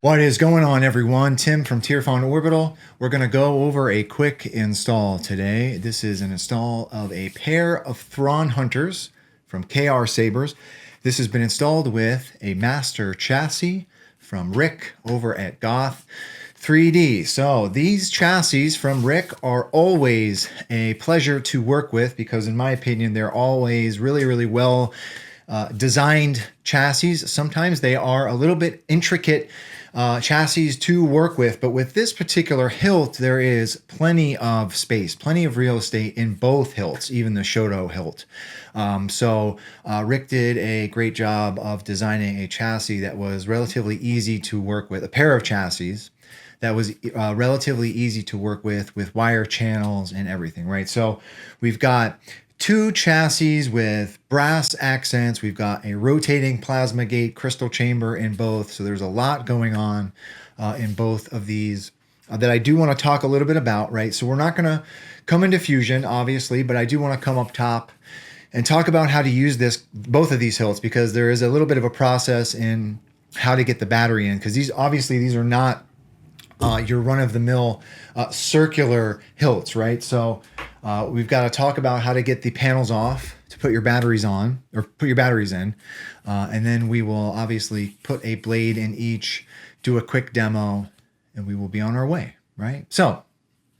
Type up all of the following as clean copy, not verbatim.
What is going on, everyone? Tim from Thrawn Orbital. We're going to go over a quick install today. This is an install of a pair of Thrawn hunters from Sabers. This has been installed with a master chassis from Rick over at Goth3D. So these chassis from Rick are always a pleasure to work with because, in my opinion, they're always really well designed chassis. Sometimes they are a little bit intricate chassis to work with, but with this particular hilt, there is plenty of space, plenty of real estate in both hilts, even the Shoto hilt. So Rick did a great job of designing a chassis that was relatively easy to work with, a pair of chassis that was relatively easy to work with wire channels and everything, right? So we've got two chassis with brass accents. We've got a rotating plasma gate crystal chamber in both. So there's a lot going on in both of these that I do want to talk a little bit about, right? So we're not going to come into fusion, obviously, but I do want to come up top and talk about how to use both of these hilts, because there is a little bit of a process in how to get the battery in, because these are not your run-of-the-mill circular hilts, right? So we've got to talk about how to get the panels off to put your batteries on, or put your batteries in. And then we will obviously put a blade in each, do a quick demo, and we will be on our way, right? So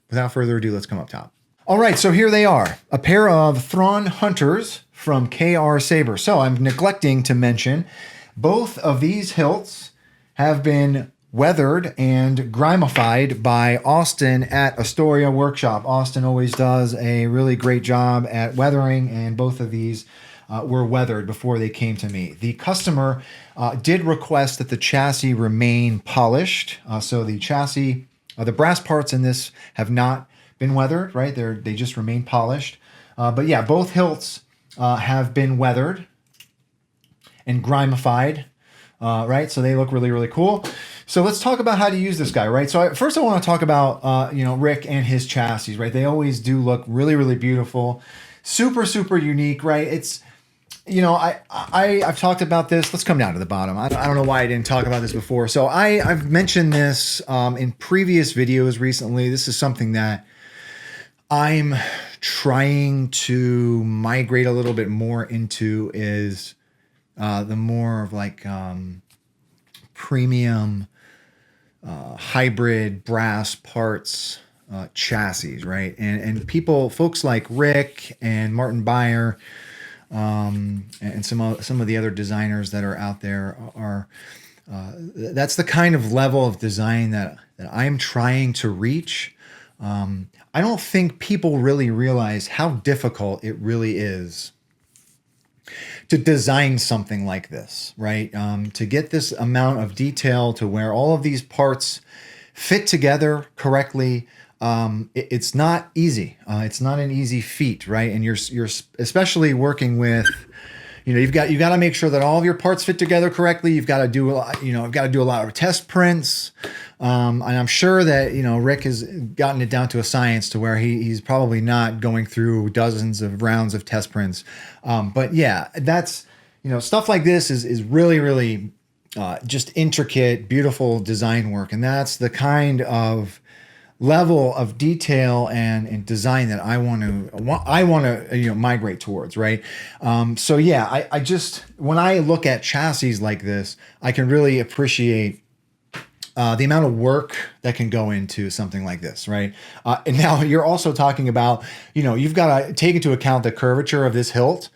without further ado, let's come up top. All right, so here they are, a pair of Thrawn hunters from Sabers. So I'm neglecting to mention both of these hilts have been weathered and grimified by Austin at Astoria Workshop. Austin always does a really great job at weathering, and both of these were weathered before they came to me. The customer did request that the chassis remain polished. So the chassis, the brass parts in this have not been weathered, right? They just remain polished. But yeah, both hilts have been weathered and grimified, right? So they look really cool. So let's talk about how to use this guy, right? So first I want to talk about, Rick and his chassis, right? They always do look really beautiful, super unique, right? It's, I've talked about this. Let's come down to the bottom. I don't know why I didn't talk about this before. So I've mentioned this in previous videos recently. This is something that I'm trying to migrate a little bit more into, is the more of like premium hybrid brass parts chassis, right? And folks like Rick and Martin Beyer and some of the other designers that are out there are that's the kind of level of design that I'm trying to reach. I don't think people really realize how difficult it really is to design something like this, right? To get this amount of detail to where all of these parts fit together correctly, it's not easy. It's not an easy feat, right? And you're especially working with, you've got to make sure that all of your parts fit together correctly. You've got to do a lot, I've got to do a lot of test prints. And I'm sure that, Rick has gotten it down to a science to where he's probably not going through dozens of rounds of test prints. But yeah, that's, stuff like this is really just intricate, beautiful design work. And that's the kind of level of detail and design that I want to migrate towards, right? So yeah, I just, when I look at chassis like this, I can really appreciate the amount of work that can go into something like this, right? And now you're also talking about, you've got to take into account the curvature of this hilt,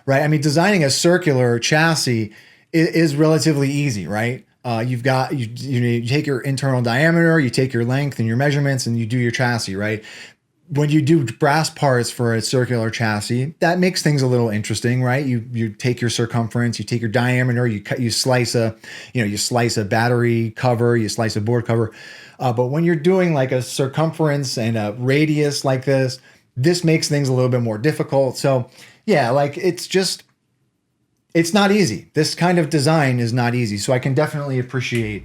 right? I mean, designing a circular chassis is relatively easy, right? You take your internal diameter, you take your length and your measurements, and you do your chassis, right? When you do brass parts for a circular chassis, that makes things a little interesting, right? You take your circumference, you take your diameter, you slice a battery cover, you slice a board cover. But when you're doing like a circumference and a radius like this makes things a little bit more difficult. So yeah, like it's not easy. This kind of design is not easy. So I can definitely appreciate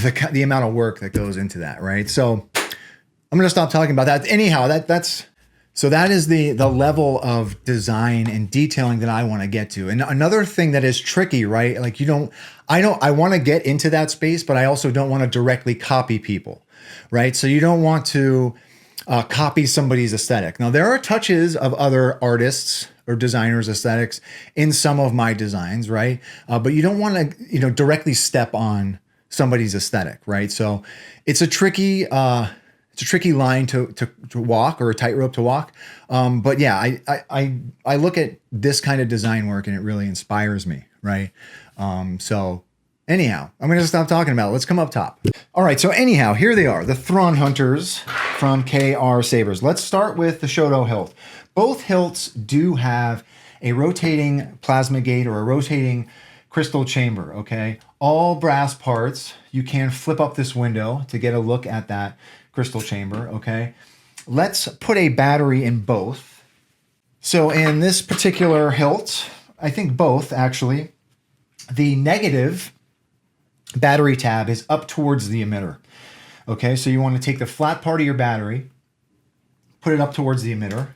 the amount of work that goes into that, right? So I'm going to stop talking about that. Anyhow, that's So that is the level of design and detailing that I want to get to. And another thing that is tricky, right? Like I want to get into that space, but I also don't want to directly copy people, right? So you don't want to copy somebody's aesthetic. Now there are touches of other artists or designers' aesthetics in some of my designs, right? But you don't want to, directly step on somebody's aesthetic, right? So it's a tricky line to walk, or a tightrope to walk. But yeah, I look at this kind of design work and it really inspires me, right? So anyhow, I'm going to stop talking about it. Let's come up top. All right, so anyhow, here they are, the Thrawn Hunters from KR Sabers. Let's start with the Shoto hilt. Both hilts do have a rotating plasma gate or a rotating crystal chamber, okay? All brass parts. You can flip up this window to get a look at that crystal chamber, okay? Let's put a battery in both. So in this particular hilt, I think both actually, the negative battery tab is up towards the emitter. Okay, so you want to take the flat part of your battery, put it up towards the emitter,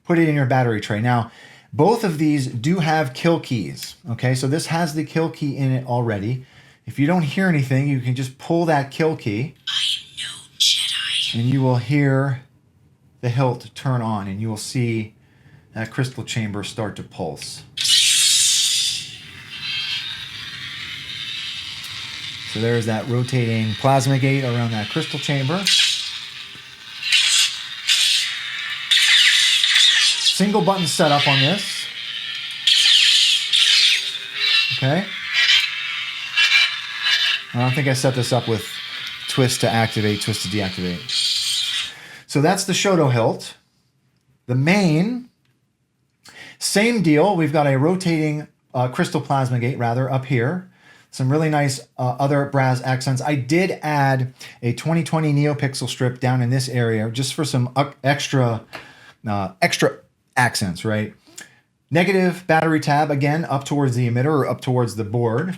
put it in your battery tray. Now, both of these do have kill keys. Okay, so this has the kill key in it already. If you don't hear anything, you can just pull that kill key. I know Jedi. And you will hear the hilt turn on, and you will see that crystal chamber start to pulse. So there's that rotating plasma gate around that crystal chamber. Single button setup on this. Okay. I don't think I set this up with twist to activate, twist to deactivate. So that's the Shoto hilt. The main, same deal. We've got a rotating crystal plasma gate rather up here. Some really nice other brass accents. I did add a 2020 NeoPixel strip down in this area just for some extra accents, right? Negative battery tab, again, up towards the emitter or up towards the board.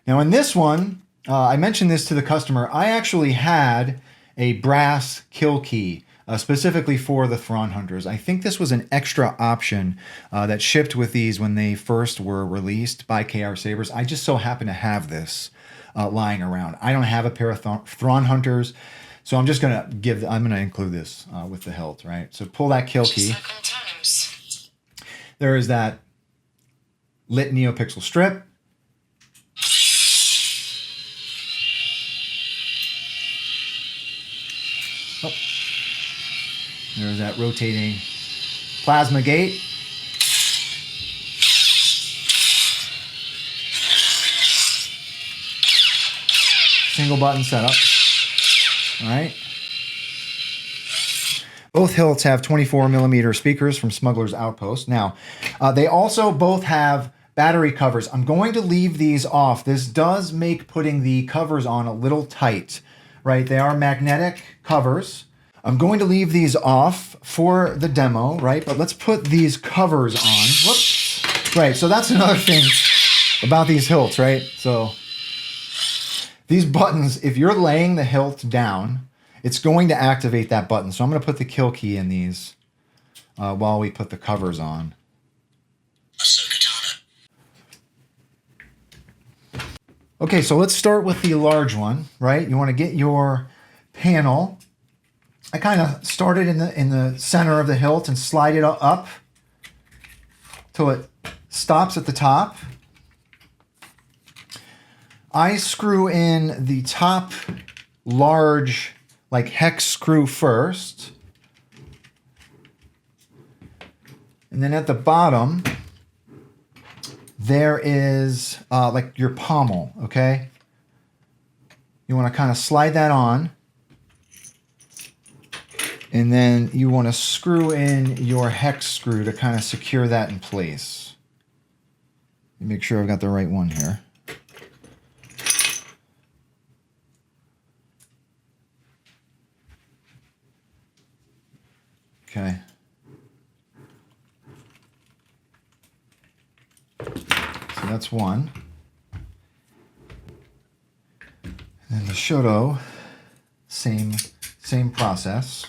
Now in this one, I mentioned this to the customer, I actually had a brass kill key specifically for the Thrawn Hunters. I think this was an extra option that shipped with these when they first were released by KR Sabers. I just so happen to have this lying around. I don't have a pair of Thrawn Hunters, so I'm just gonna include this with the hilt, right? So pull that kill key. There is that lit NeoPixel strip. Oh. There's that rotating plasma gate. Single button setup. All right. Both hilts have 24mm speakers from Smuggler's Outpost. Now, they also both have battery covers. I'm going to leave these off. This does make putting the covers on a little tight, right? They are magnetic covers. I'm going to leave these off for the demo, right? But let's put these covers on. Whoops. Right, so that's another thing about these hilts, right? So these buttons, if you're laying the hilt down, it's going to activate that button. So I'm going to put the kill key in these while we put the covers on. Okay, so let's start with the large one, right? You want to get your panel. I kind of started in the center of the hilt and slide it up till it stops at the top. I screw in the top large, like hex screw first. And then at the bottom, there is like your pommel, okay? You want to kind of slide that on. And then you want to screw in your hex screw to kind of secure that in place. Make sure I've got the right one here. Okay. So that's one. And then the Shoto, same process.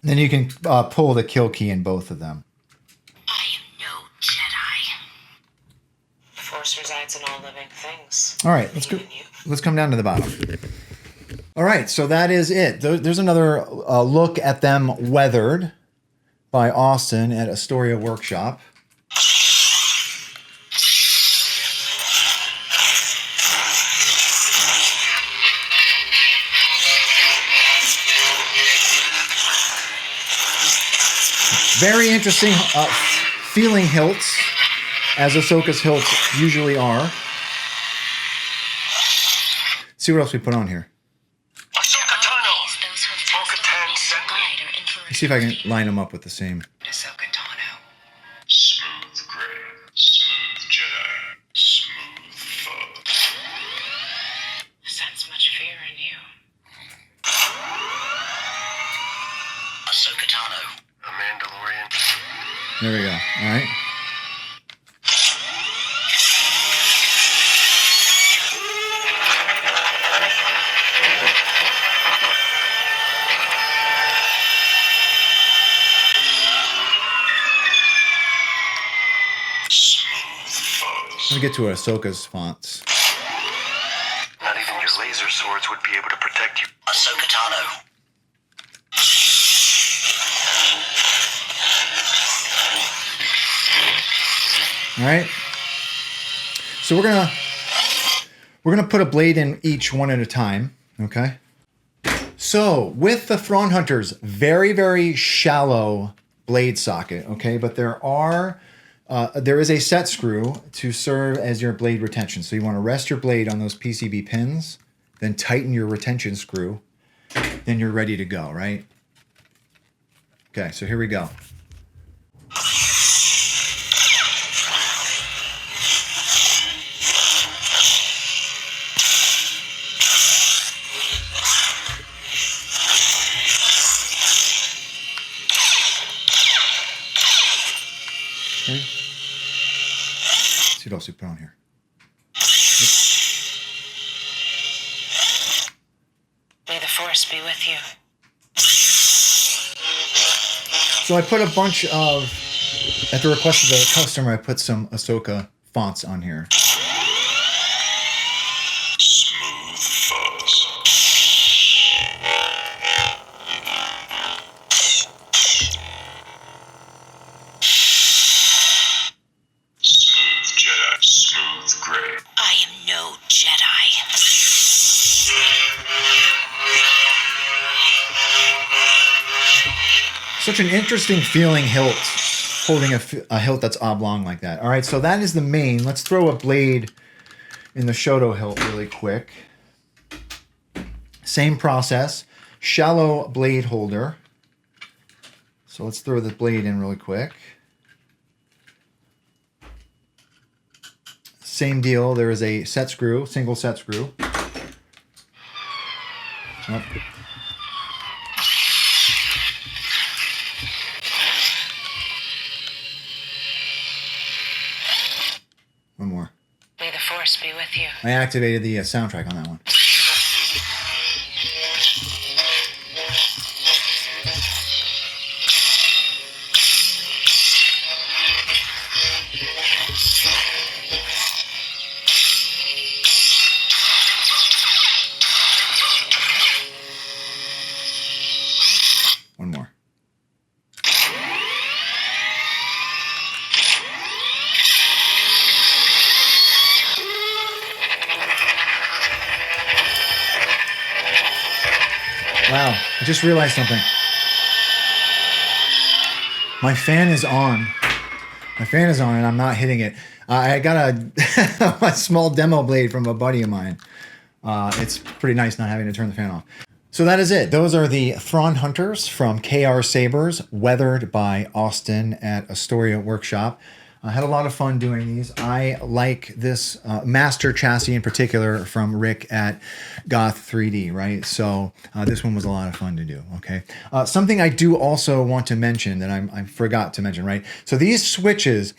Then you can pull the kill key in both of them. I am no Jedi. The Force resides in all living things. All right, let's go. Let's come down to the bottom. All right, so that is it. There's another look at them weathered by Austin at Astoria Workshop. Very interesting feeling hilts, as Ahsoka's hilts usually are. See what else we put on here. Let's see if I can line them up with the same. Smooth gray, smooth Jedi, smooth foe. Sense much fear in you. Ahsoka Tano. A Mandalorian. There we go. All right. Let me get to Ahsoka's fonts. Not even your laser swords would be able to protect you. Ahsoka Tano. All right. So we're gonna put a blade in each one at a time. Okay. So with the Thrawn Hunters, very, very shallow blade socket. Okay, but there is a set screw to serve as your blade retention. So you want to rest your blade on those PCB pins, then tighten your retention screw, then you're ready to go, right? Okay, so here we go. Okay. Let's see what else we put on here. May the Force be with you. So I put a bunch of, at the request of the customer, I put some Ahsoka fonts on here. Smooth fuzz. Smooth Jedi, smooth gray. I am no Jedi. Such an interesting feeling hilt, holding a hilt that's oblong like that. All right, so that is the main. Let's throw a blade in the Shoto hilt really quick. Same process, shallow blade holder. So let's throw the blade in really quick. Same deal, there is a set screw, single set screw. Oh. One more. May the Force be with you. I activated the soundtrack on that one. One more. Wow, I just realized something. My fan is on. My fan is on and I'm not hitting it. I got a small demo blade from a buddy of mine. It's pretty nice not having to turn the fan off. So that is it. Those are the Thrawn Hunters from KR Sabers, weathered by Austin at Astoria Workshop. I had a lot of fun doing these. I like this master chassis in particular from Rick at Goth3D, right? So this one was a lot of fun to do, okay? Something I do also want to mention that I forgot to mention, right? So these switches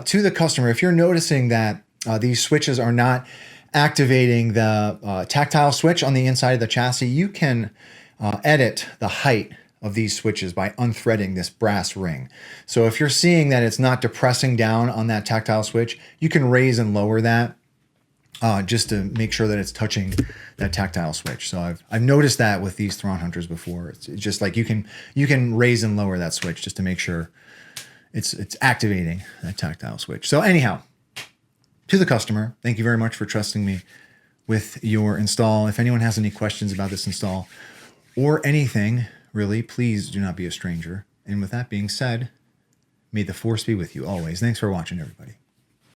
to the customer, if you're noticing that these switches are not activating the tactile switch on the inside of the chassis, you can edit the height of these switches by unthreading this brass ring. So if you're seeing that it's not depressing down on that tactile switch, you can raise and lower that just to make sure that it's touching that tactile switch. So I've noticed that with these Thrawn Hunters before. It's just like you can raise and lower that switch just to make sure it's activating that tactile switch. So anyhow, to the customer, thank you very much for trusting me with your install. If anyone has any questions about this install or anything, really, please do not be a stranger. And with that being said, may the force be with you always. Thanks for watching, everybody.